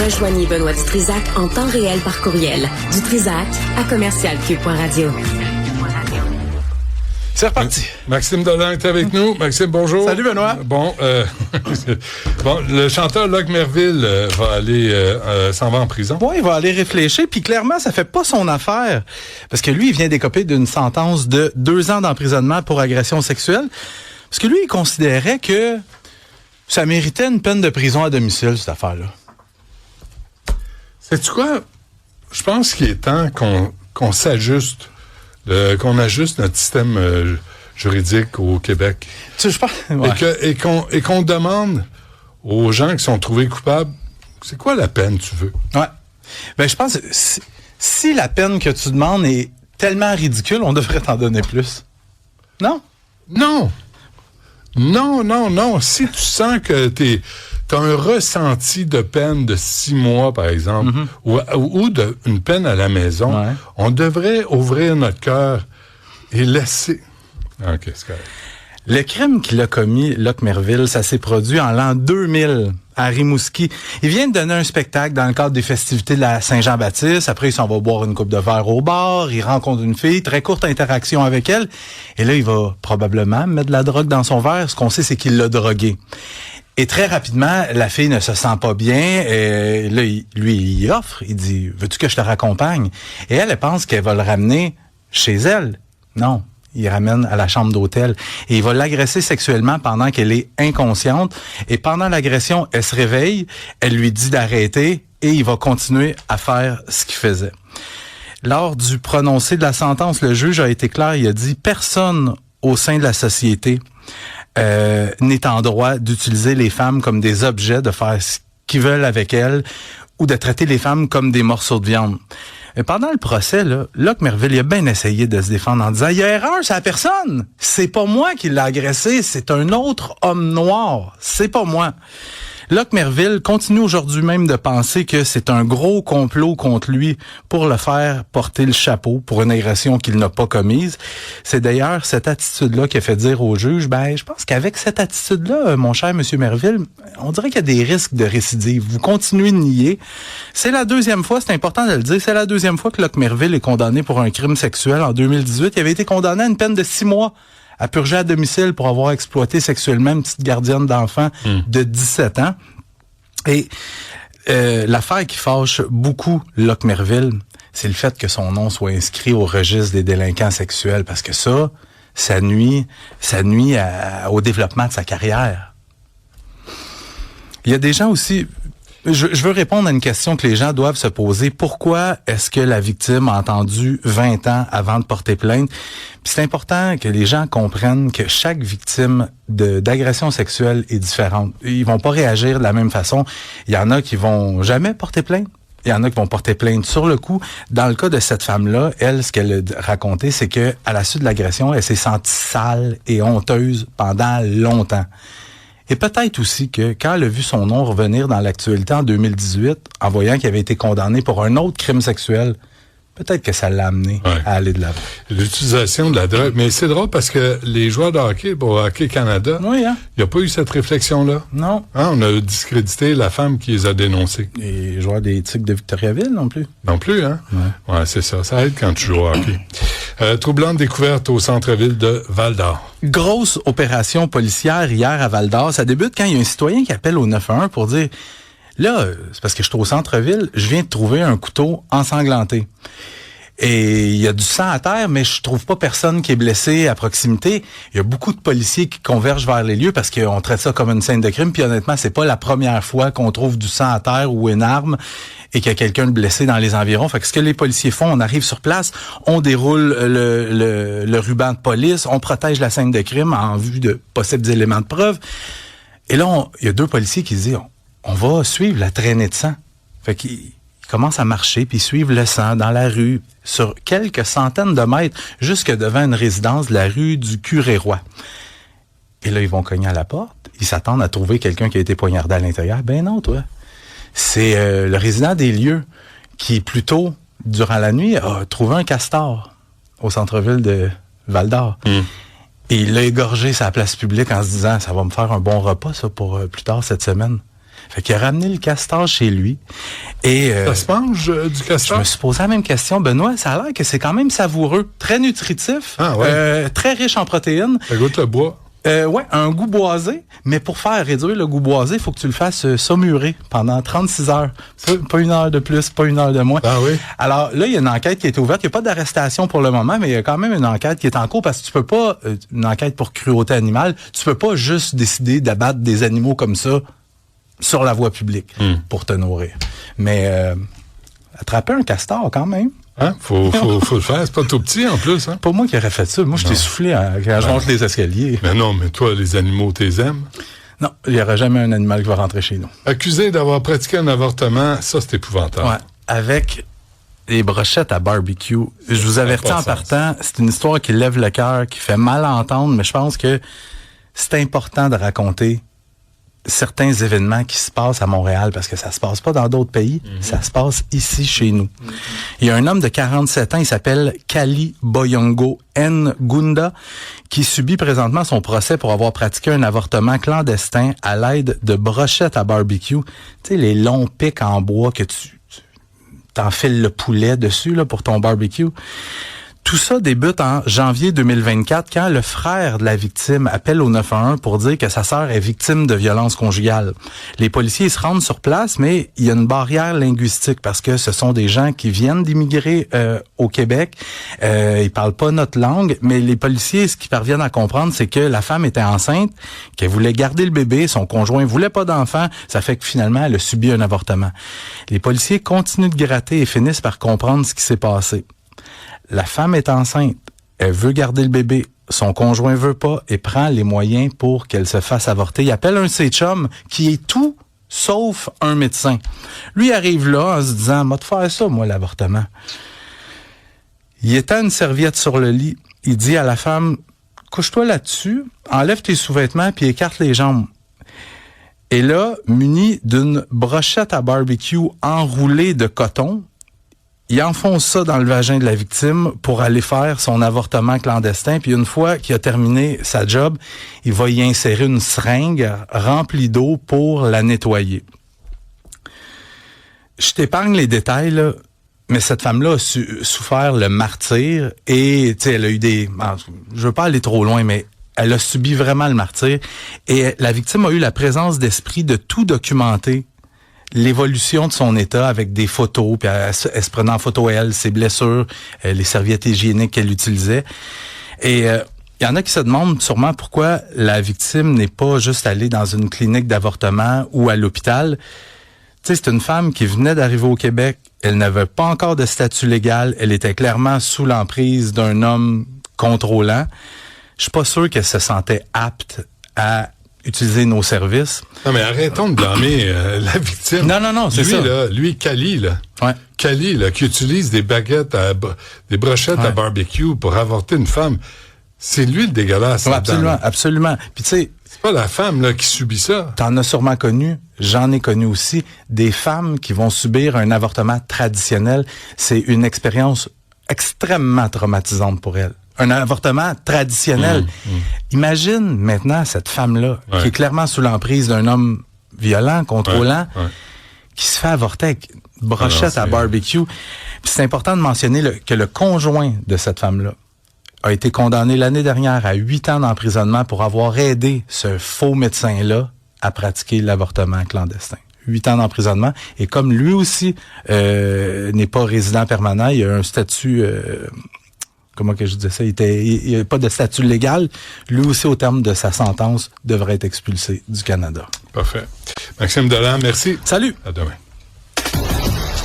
Rejoignez Benoît Dutrisac en temps réel par courriel. Dutrisac@commercialq.radio. C'est reparti. Maxime Dolan est avec nous. Maxime, bonjour. Salut, Benoît. Bon, le chanteur Locke Merville va aller, s'en va en prison. Oui, il va aller réfléchir, puis clairement, ça fait pas son affaire. Parce que lui, il vient d'écoper d'une sentence de 2 ans d'emprisonnement pour agression sexuelle. Parce que lui, il considérait que ça méritait une peine de prison à domicile, cette affaire-là. Sais-tu quoi? Je pense qu'il est temps qu'on s'ajuste. Qu'on ajuste notre système juridique au Québec. Tu sais, je pense, ouais. Et qu'on demande aux gens qui sont trouvés coupables, c'est quoi la peine tu veux? Ouais. Ben, je pense que si la peine que tu demandes est tellement ridicule, on devrait t'en donner plus. Non? Non. Non. Si tu sens que t'as un ressenti de peine de 6 mois, par exemple, ou une peine à la maison, ouais. On devrait ouvrir notre cœur et laisser... OK, c'est correct. Le crime qu'il a commis, Locke Merville, ça s'est produit en l'an 2000 à Rimouski. Il vient de donner un spectacle dans le cadre des festivités de la Saint-Jean-Baptiste. Après, il s'en va boire une coupe de verre au bar. Il rencontre une fille, très courte interaction avec elle. Et là, il va probablement mettre de la drogue dans son verre. Ce qu'on sait, c'est qu'il l'a droguée. Et très rapidement, la fille ne se sent pas bien. Et là, il offre. Il dit, veux-tu que je te raccompagne? Et elle pense qu'elle va le ramener chez elle. Non. Il ramène à la chambre d'hôtel. Et il va l'agresser sexuellement pendant qu'elle est inconsciente. Et pendant l'agression, elle se réveille. Elle lui dit d'arrêter. Et il va continuer à faire ce qu'il faisait. Lors du prononcé de la sentence, le juge a été clair. Il a dit, personne au sein de la société n'est en droit d'utiliser les femmes comme des objets, de faire ce qu'ils veulent avec elles ou de traiter les femmes comme des morceaux de viande. Mais pendant le procès, là, Locke Merville, il a bien essayé de se défendre en disant « Il y a erreur, c'est la personne. C'est pas moi qui l'ai agressé, c'est un autre homme noir. C'est pas moi. » Locke Merville continue aujourd'hui même de penser que c'est un gros complot contre lui pour le faire porter le chapeau pour une agression qu'il n'a pas commise. C'est d'ailleurs cette attitude-là qui a fait dire au juge, je pense qu'avec cette attitude-là, mon cher monsieur Merville, on dirait qu'il y a des risques de récidive. Vous continuez de nier. C'est la 2e fois, c'est important de le dire, c'est la 2e fois que Locke Merville est condamné pour un crime sexuel. En 2018, il avait été condamné à une peine de 6 mois à purger à domicile pour avoir exploité sexuellement une petite gardienne d'enfant de 17 ans. Et l'affaire qui fâche beaucoup Locke Merville, c'est le fait que son nom soit inscrit au registre des délinquants sexuels, parce que ça nuit au développement de sa carrière. Il y a des gens aussi... Je veux répondre à une question que les gens doivent se poser. Pourquoi est-ce que la victime a attendu 20 ans avant de porter plainte? Puis c'est important que les gens comprennent que chaque victime d'agression sexuelle est différente. Ils vont pas réagir de la même façon. Il y en a qui vont jamais porter plainte. Il y en a qui vont porter plainte sur le coup. Dans le cas de cette femme-là, elle, ce qu'elle a raconté, c'est que à la suite de l'agression, elle s'est sentie sale et honteuse pendant longtemps. Et peut-être aussi que quand elle a vu son nom revenir dans l'actualité en 2018, en voyant qu'il avait été condamné pour un autre crime sexuel, peut-être que ça l'a amené à aller de l'avant. L'utilisation de la drogue. Mais c'est drôle parce que les joueurs de hockey, pour Hockey Canada, il n'y a pas eu cette réflexion-là. Non. On a discrédité la femme qui les a dénoncés. Les joueurs des Tigres de Victoriaville non plus. Non plus, hein? Ouais, c'est ça. Ça aide quand tu joues au hockey. Troublante découverte au centre-ville de Val-d'Or. Grosse opération policière hier à Val-d'Or. Ça débute quand il y a un citoyen qui appelle au 911 pour dire « Là, c'est parce que je suis au centre-ville, je viens de trouver un couteau ensanglanté. Et il y a du sang à terre, mais je trouve pas personne qui est blessé à proximité. Il y a beaucoup de policiers qui convergent vers les lieux parce qu'on traite ça comme une scène de crime. Puis honnêtement, c'est pas la première fois qu'on trouve du sang à terre ou une arme et qu'il y a quelqu'un de blessé dans les environs. Fait que ce que les policiers font, on arrive sur place, on déroule le ruban de police, on protège la scène de crime en vue de possibles éléments de preuve. Et là, il y a 2 policiers qui disent, on va suivre la traînée de sang. Fait qu'ils commencent à marcher, puis suivre le sang dans la rue, sur quelques centaines de mètres, jusque devant une résidence de la rue du Curé-Roi. Et là, ils vont cogner à la porte. Ils s'attendent à trouver quelqu'un qui a été poignardé à l'intérieur. Ben non, toi. C'est le résident des lieux qui, plus tôt, durant la nuit, a trouvé un castor au centre-ville de Val-d'Or. Et il l'a égorgé sur la place publique en se disant, ça va me faire un bon repas, ça, pour plus tard cette semaine. Fait qu'il a ramené le castor chez lui. Et ça se mange du castor? Je me suis posé la même question, Benoît. Ça a l'air que c'est quand même savoureux, très nutritif, très riche en protéines. Ça goûte le bois. Ouais, un goût boisé, mais pour faire réduire le goût boisé, il faut que tu le fasses saumurer pendant 36 heures. Pas une heure de plus, pas une heure de moins. Ah oui? Alors là, il y a une enquête qui a été ouverte. Il n'y a pas d'arrestation pour le moment, mais il y a quand même une enquête qui est en cours parce que tu peux pas, une enquête pour cruauté animale, tu peux pas juste décider d'abattre des animaux comme ça sur la voie publique pour te nourrir. Mais attraper un castor quand même. Hein? Faut le faire. C'est pas tout petit, en plus, hein? Pas moi qui aurais fait ça. Moi, je t'ai soufflé quand je monte les escaliers. Mais non, mais toi, les animaux, t'es aimes? Non, il n'y aura jamais un animal qui va rentrer chez nous. Accusé d'avoir pratiqué un avortement, ça, c'est épouvantable. Ouais. Avec les brochettes à barbecue. Je vous avertis en partant, c'est une histoire qui lève le cœur, qui fait mal à entendre, mais je pense que c'est important de raconter certains événements qui se passent à Montréal, parce que ça se passe pas dans d'autres pays, ça se passe ici, chez nous. Il y a un homme de 47 ans, il s'appelle Kali Boyongo Ngunda, qui subit présentement son procès pour avoir pratiqué un avortement clandestin à l'aide de brochettes à barbecue. Tu sais, les longs pics en bois que tu t'enfiles le poulet dessus là pour ton barbecue. Tout ça débute en janvier 2024 quand le frère de la victime appelle au 911 pour dire que sa sœur est victime de violences conjugales. Les policiers se rendent sur place, mais il y a une barrière linguistique parce que ce sont des gens qui viennent d'immigrer au Québec. Ils parlent pas notre langue, mais les policiers, ce qu'ils parviennent à comprendre, c'est que la femme était enceinte, qu'elle voulait garder le bébé, son conjoint voulait pas d'enfant, ça fait que finalement, elle a subi un avortement. Les policiers continuent de gratter et finissent par comprendre ce qui s'est passé. La femme est enceinte, elle veut garder le bébé, son conjoint veut pas et prend les moyens pour qu'elle se fasse avorter. Il appelle un de ses chums qui est tout sauf un médecin. Lui arrive là en se disant « Moi, te faire ça, moi, l'avortement. » Il étend une serviette sur le lit. Il dit à la femme « Couche-toi là-dessus, enlève tes sous-vêtements puis écarte les jambes. » Et là, muni d'une brochette à barbecue enroulée de coton, il enfonce ça dans le vagin de la victime pour aller faire son avortement clandestin. Puis une fois qu'il a terminé sa job, il va y insérer une seringue remplie d'eau pour la nettoyer. Je t'épargne les détails, là, mais cette femme-là a souffert le martyre et tu sais, elle a eu des... Je veux pas aller trop loin, mais elle a subi vraiment le martyre. Et la victime a eu la présence d'esprit de tout documenter, l'évolution de son état avec des photos, puis elle se prenait en photo elle, ses blessures, les serviettes hygiéniques qu'elle utilisait. Et il y en a qui se demandent sûrement pourquoi la victime n'est pas juste allée dans une clinique d'avortement ou à l'hôpital. Tu sais, c'est une femme qui venait d'arriver au Québec, elle n'avait pas encore de statut légal, elle était clairement sous l'emprise d'un homme contrôlant. Je suis pas sûr qu'elle se sentait apte à utiliser nos services. Non, mais arrêtons de blâmer la victime. Non, c'est ça. Kali, là. Ouais. Kali, là, qui utilise des baguettes, des brochettes à barbecue pour avorter une femme. C'est lui le dégueulasse. Ouais, absolument. Puis tu sais, c'est pas la femme, là, qui subit ça. T'en as sûrement connu. J'en ai connu aussi. Des femmes qui vont subir un avortement traditionnel. C'est une expérience extrêmement traumatisante pour elles. Un avortement traditionnel. Imagine maintenant cette femme-là, qui est clairement sous l'emprise d'un homme violent, contrôlant, qui se fait avorter avec une brochette à barbecue. Puis c'est important de mentionner que le conjoint de cette femme-là a été condamné l'année dernière à 8 ans d'emprisonnement pour avoir aidé ce faux médecin-là à pratiquer l'avortement clandestin. 8 ans d'emprisonnement. Et comme lui aussi n'est pas résident permanent, il a un statut... comment que je disais ça, il n'y a pas de statut légal. Lui aussi, au terme de sa sentence, devrait être expulsé du Canada. Parfait. Maxime Delan, merci. Salut. À demain.